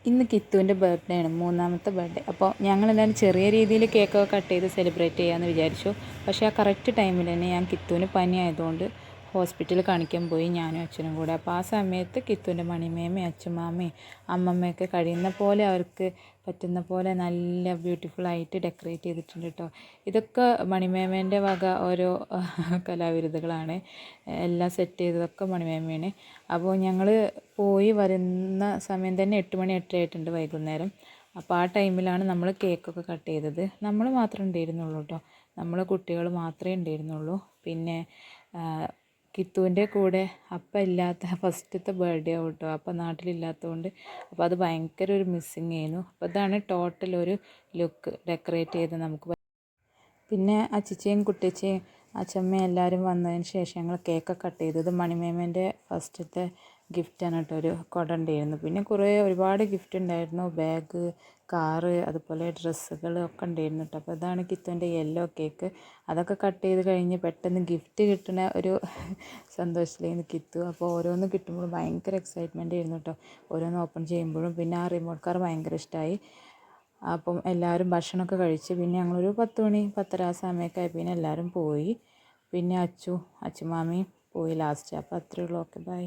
ഇന്ന് കിത്തുവിൻ്റെ ബർത്ത്ഡേ ആണ്, മൂന്നാമത്തെ ബർത്ത്ഡേ. അപ്പോൾ ഞങ്ങളെല്ലാവരും ചെറിയ രീതിയിൽ കേക്കൊക്കെ കട്ട് ചെയ്ത് സെലിബ്രേറ്റ് ചെയ്യാമെന്ന് വിചാരിച്ചു. പക്ഷേ ആ കറക്റ്റ് ടൈമിൽ തന്നെ കിത്തുവിന് പനി ആയതുകൊണ്ട് ഹോസ്പിറ്റലിൽ കാണിക്കാൻ പോയി, ഞാനും അച്ഛനും കൂടെ. അപ്പോൾ ആ സമയത്ത് കിത്തുവിൻ്റെ മണിമേമയും അച്ഛമാമയും അമ്മമ്മയൊക്കെ കഴിയുന്ന പോലെ അവർക്ക് പറ്റുന്ന പോലെ നല്ല ബ്യൂട്ടിഫുള്ളായിട്ട് ഡെക്കറേറ്റ് ചെയ്തിട്ടുണ്ട് കേട്ടോ. ഇതൊക്കെ മണിമേമേൻ്റെ വക ഓരോ കലാവിരുതുകളാണ്. എല്ലാം സെറ്റ് ചെയ്തതൊക്കെ മണിമേമയാണ്. അപ്പോൾ ഞങ്ങൾ പോയി വരുന്ന സമയം തന്നെ 8 മണി 8:30 ആയിട്ടുണ്ട് വൈകുന്നേരം. അപ്പോൾ ആ ടൈമിലാണ് നമ്മൾ കേക്കൊക്കെ കട്ട് ചെയ്തത്. നമ്മൾ മാത്രമേ ഉണ്ടായിരുന്നുള്ളൂ കേട്ടോ, നമ്മൾ കുട്ടികൾ മാത്രമേ ഉണ്ടായിരുന്നുള്ളൂ. പിന്നെ കിത്തുവിൻ്റെ കൂടെ അപ്പം ഇല്ലാത്ത ഫസ്റ്റത്തെ ബർത്ത്ഡേ ആവും കേട്ടോ. അപ്പം നാട്ടിലില്ലാത്തതുകൊണ്ട് അപ്പോൾ അത് ഭയങ്കര ഒരു മിസ്സിങ് ആയിരുന്നു. അപ്പോൾ ഇതാണ് ടോട്ടൽ ഒരു ലുക്ക് ഡെക്കറേറ്റ് ചെയ്ത് നമുക്ക്. പിന്നെ അച്ചിച്ചയും കുട്ടിച്ചയും അച്ചമ്മയും എല്ലാവരും വന്നതിന് ശേഷം ഞങ്ങൾ കേക്കൊക്കെ കട്ട് ചെയ്തത്. മണിമേമേൻ്റെ ഫസ്റ്റത്തെ ഗിഫ്റ്റാണ് കേട്ടോ, ഒരു കുട ഉണ്ടായിരുന്നു. പിന്നെ ഒരുപാട് ഗിഫ്റ്റ് ഉണ്ടായിരുന്നു, ബാഗ്, കാറ്, അതുപോലെ ഡ്രസ്സുകൾ ഒക്കെ ഉണ്ടായിരുന്നു കേട്ടോ. അപ്പോൾ ഇതാണ് കിത്തുവിൻ്റെ യെല്ലോ കേക്ക്. അതൊക്കെ കട്ട് ചെയ്ത് കഴിഞ്ഞ് പെട്ടെന്ന് ഗിഫ്റ്റ് കിട്ടുന്ന ഒരു സന്തോഷത്തിലായിരുന്നു കിത്തു. അപ്പോൾ ഓരോന്ന് കിട്ടുമ്പോഴും ഭയങ്കര എക്സൈറ്റ്മെൻ്റ് ആയിരുന്നു കേട്ടോ, ഓരോന്ന് ഓപ്പൺ ചെയ്യുമ്പോഴും. പിന്നെ ആ റിമോട്ട് കാർ ഭയങ്കര ഇഷ്ടമായി. അപ്പം എല്ലാവരും ഭക്ഷണമൊക്കെ കഴിച്ച് പിന്നെ ഞങ്ങളൊരു 10 മണി 10:30 ആ സമയമൊക്കെ ആയി. പിന്നെ എല്ലാവരും പോയി. പിന്നെ അച്ചുമാമിയും പോയി ലാസ്റ്റ്. അപ്പോൾ അത്രയേ ഉള്ളൂ. Okay, by.